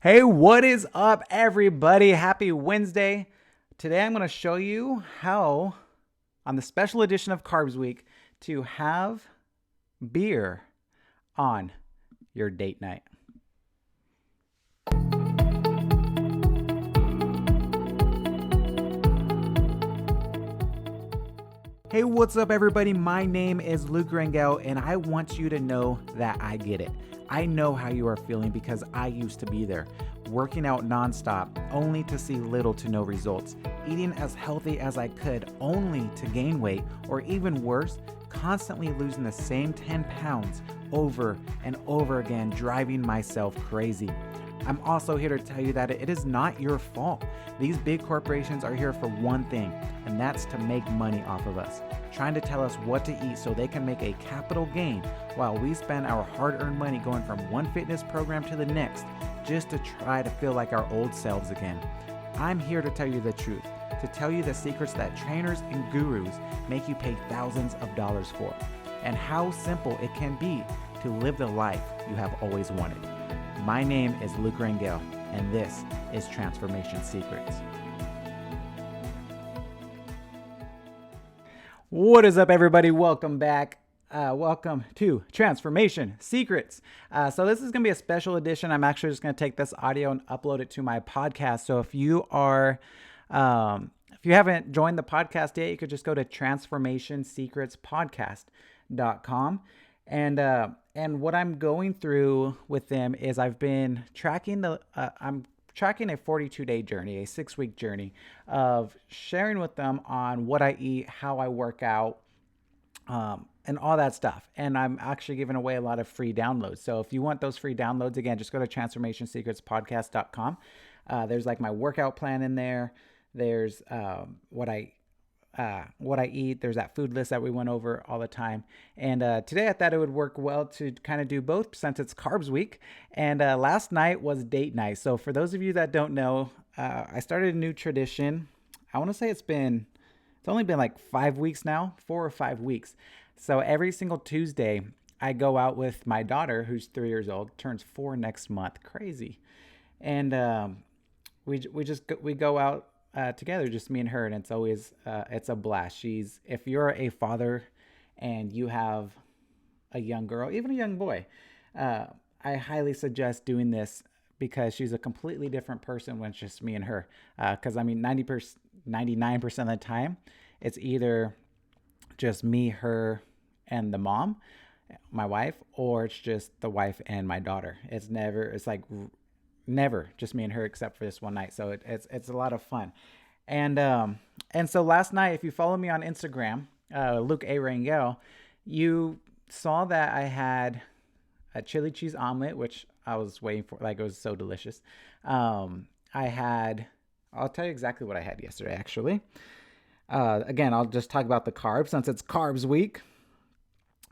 Hey, what is up, everybody? Happy Wednesday. Today I'm going to show you how, on the special edition of Carbs Week, to have beer on your date night. Hey, what's up, everybody? My name is Luke Rangel, and I want you to know that I get it. I know how you are feeling because I used to be there, working out nonstop, only to see little to no results, eating as healthy as I could, only to gain weight, or even worse, constantly losing the same 10 pounds over and over again, driving myself crazy. I'm also here to tell you that it is not your fault. These big corporations are here for one thing, and that's to make money off of us, trying to tell us what to eat so they can make a capital gain while we spend our hard-earned money going from one fitness program to the next just to try to feel like our old selves again. I'm here to tell you the truth, to tell you the secrets that trainers and gurus make you pay thousands of dollars for, and how simple it can be to live the life you have always wanted. My name is Luke Rangel, and this is Transformation Secrets. What is up, everybody? Welcome back. Welcome to Transformation Secrets. So this is going to be a special edition. I'm actually just going to take this audio and upload it to my podcast. So if you haven't joined the podcast yet, you could just go to transformationsecretspodcast.com. And what I'm going through with them is I've been tracking I'm tracking a 42-day journey, a 6-week journey of sharing with them on what I eat, how I work out, and all that stuff. And I'm actually giving away a lot of free downloads. So if you want those free downloads, again, just go to transformationsecretspodcast.com. There's like my workout plan in there. There's what I eat. There's that food list that we went over all the time. And today I thought it would work well to kind of do both since it's Carbs Week. And last night was date night. So for those of you that don't know, I started a new tradition. I want to say it's only been like 5 weeks now, 4 or 5 weeks. So every single Tuesday, I go out with my daughter, who's 3 years old, turns 4 next month. Crazy. And we go out together, just me and her, and it's always it's a blast. If you're a father and you have a young girl, even a young boy, I highly suggest doing this because she's a completely different person when it's just me and her. Because 99% of the time, it's either just me, her, and the mom, my wife, or it's just the wife and my daughter. It's never just me and her except for this one night. So it's a lot of fun. And so last night, if you follow me on Instagram, Luke A. Rangel, you saw that I had a chili cheese omelet, which I was waiting for. Like, it was so delicious. I'll tell you exactly what I had yesterday, actually. Again, I'll just talk about the carbs since it's Carbs Week.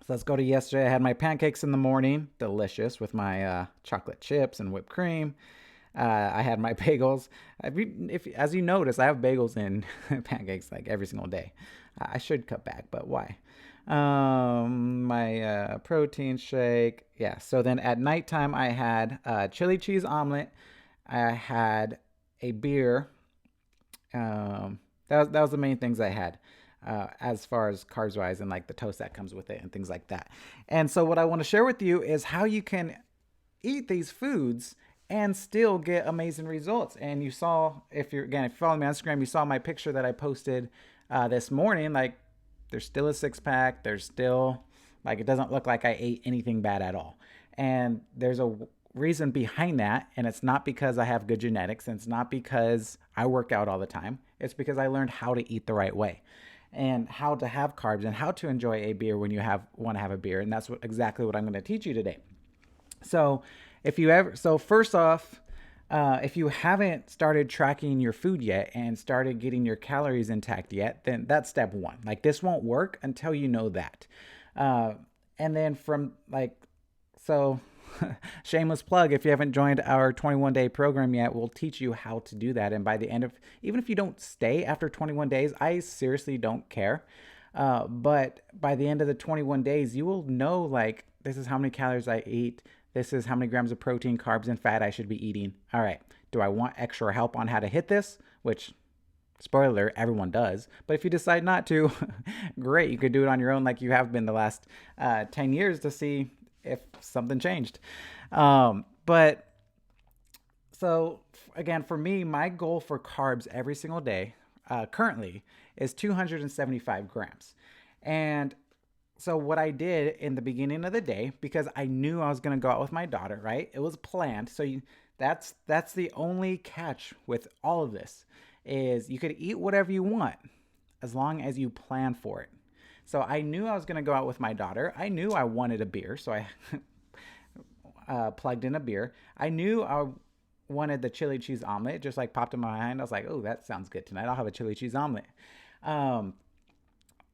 So let's go to yesterday. I had my pancakes in the morning, delicious, with my chocolate chips and whipped cream. I had my bagels. As you notice, I have bagels and pancakes like every single day. I should cut back, but why? My protein shake. Yeah. So then at nighttime, I had chili cheese omelet. I had a beer. That was the main things I had. As far as carbs wise, and like the toast that comes with it and things like that. And so what I want to share with you is how you can eat these foods and still get amazing results. And you saw, if you follow me on Instagram, you saw my picture that I posted this morning. Like, there's still a 6-pack. There's still, like, it doesn't look like I ate anything bad at all. And there's a reason behind that. And it's not because I have good genetics. And it's not because I work out all the time. It's because I learned how to eat the right way and how to have carbs and how to enjoy a beer when you want to have a beer. And that's exactly what I'm going to teach you today. So first off, if you haven't started tracking your food yet and started getting your calories intact yet, then that's step one. Like, this won't work until you know that. And then shameless plug, if you haven't joined our 21-day program yet, we'll teach you how to do that. And by the end of, even if you don't stay after 21 days, I seriously don't care. But by the end of the 21 days, you will know, like, this is how many calories I eat. This is how many grams of protein, carbs, and fat I should be eating. All right. Do I want extra help on how to hit this? Which, spoiler, everyone does. But if you decide not to, great. You could do it on your own like you have been the last 10 years to see if something changed. But so again, for me, my goal for carbs every single day currently is 275 grams. And so what I did in the beginning of the day, because I knew I was going to go out with my daughter, right? It was planned. So that's the only catch with all of this is you could eat whatever you want as long as you plan for it. So I knew I was going to go out with my daughter. I knew I wanted a beer, so I plugged in a beer. I knew I wanted the chili cheese omelet. It just like popped in my mind. I was like, oh, that sounds good tonight. I'll have a chili cheese omelet.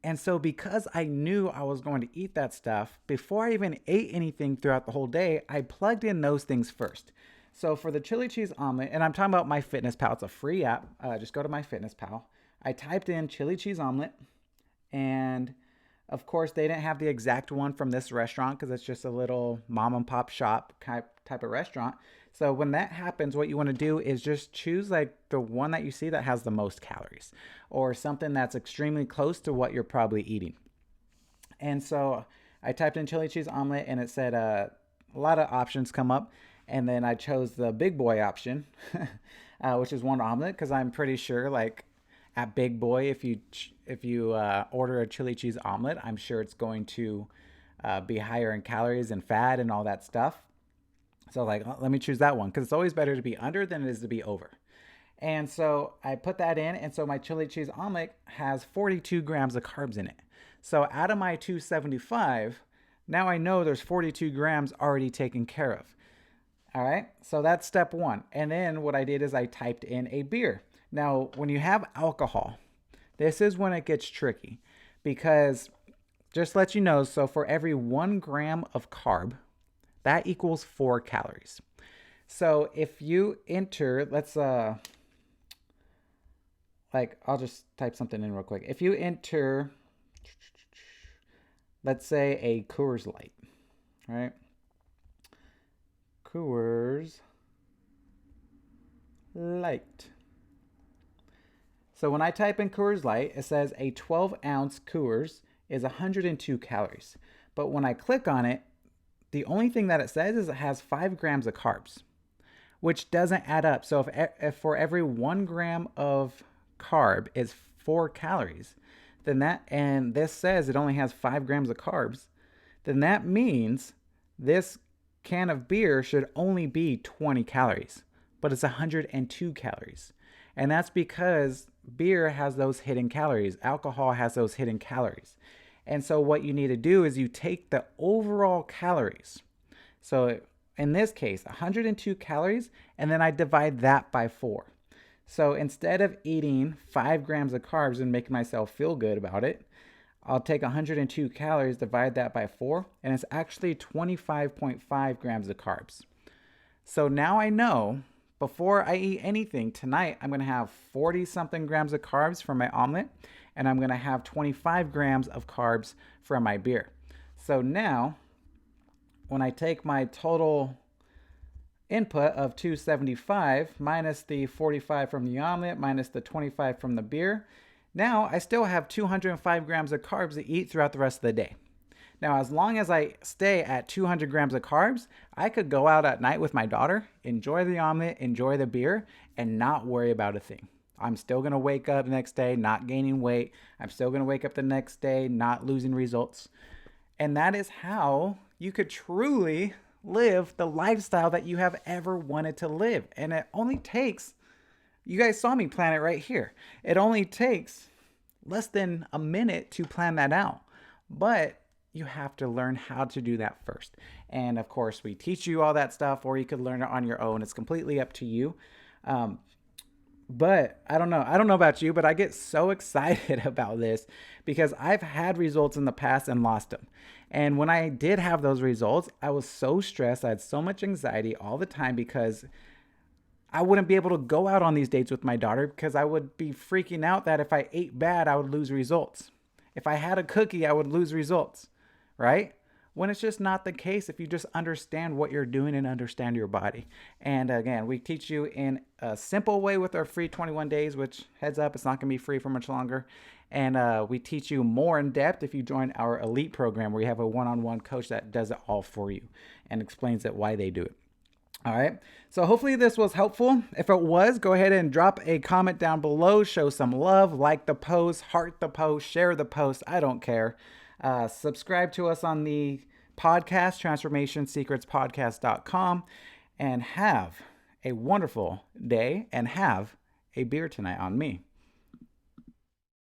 And so because I knew I was going to eat that stuff, before I even ate anything throughout the whole day, I plugged in those things first. So for the chili cheese omelet, and I'm talking about MyFitnessPal, it's a free app. Just go to MyFitnessPal. I typed in chili cheese omelet, and of course they didn't have the exact one from this restaurant because it's just a little mom and pop shop type of restaurant. So when that happens, what you want to do is just choose like the one that you see that has the most calories or something that's extremely close to what you're probably eating. And so I typed in chili cheese omelet and it said a lot of options come up. And then I chose the big boy option, which is one omelet, because I'm pretty sure like at Big Boy, if you order a chili cheese omelet, I'm sure it's going to be higher in calories and fat and all that stuff. So like, let me choose that one because it's always better to be under than it is to be over. And so I put that in. And so my chili cheese omelet has 42 grams of carbs in it. So out of my 275, now I know there's 42 grams already taken care of. All right. So that's step one. And then what I did is I typed in a beer. Now, when you have alcohol, this is when it gets tricky because just to let you know, so for every 1 gram of carb, that equals 4 calories. So if you enter, I'll just type something in real quick. If you enter, let's say a Coors Light, right? Coors Light. So when I type in Coors Light, it says a 12-ounce Coors is 102 calories. But when I click on it, the only thing that it says is it has 5 grams of carbs, which doesn't add up. So if for every 1 gram of carb is 4 calories, then and this says it only has 5 grams of carbs, then that means this can of beer should only be 20 calories, but it's 102 calories. And that's because beer has those hidden calories. Alcohol has those hidden calories. And so what you need to do is you take the overall calories. So in this case, 102 calories, and then I divide that by 4. So instead of eating 5 grams of carbs and making myself feel good about it, I'll take 102 calories, divide that by 4, and it's actually 25.5 grams of carbs. So now I know before I eat anything tonight, I'm going to have 40 something grams of carbs for my omelet, and I'm going to have 25 grams of carbs from my beer. So now, when I take my total input of 275 minus the 45 from the omelet minus the 25 from the beer, now I still have 205 grams of carbs to eat throughout the rest of the day. Now, as long as I stay at 200 grams of carbs, I could go out at night with my daughter, enjoy the omelet, enjoy the beer, and not worry about a thing. I'm still going to wake up the next day not gaining weight. I'm still going to wake up the next day not losing results. And that is how you could truly live the lifestyle that you have ever wanted to live. And it only takes, you guys saw me plan it right here. It only takes less than a minute to plan that out. But you have to learn how to do that first. And of course, we teach you all that stuff, or you could learn it on your own. It's completely up to you. But I don't know about you, but I get so excited about this because I've had results in the past and lost them. And when I did have those results, I was so stressed. I had so much anxiety all the time because I wouldn't be able to go out on these dates with my daughter because I would be freaking out that if I ate bad, I would lose results. If I had a cookie, I would lose results, right? when it's just not the case if you just understand what you're doing and understand your body. And again, we teach you in a simple way with our free 21 days, which, heads up, it's not going to be free for much longer. And we teach you more in depth if you join our elite program, where you have a one-on-one coach that does it all for you and explains it why they do it. All right. So hopefully this was helpful. If it was, go ahead and drop a comment down below. Show some love. Like the post, heart the post, share the post. I don't care. Subscribe to us on the podcast, transformationsecretspodcast.com, and have a wonderful day, and have a beer tonight on me.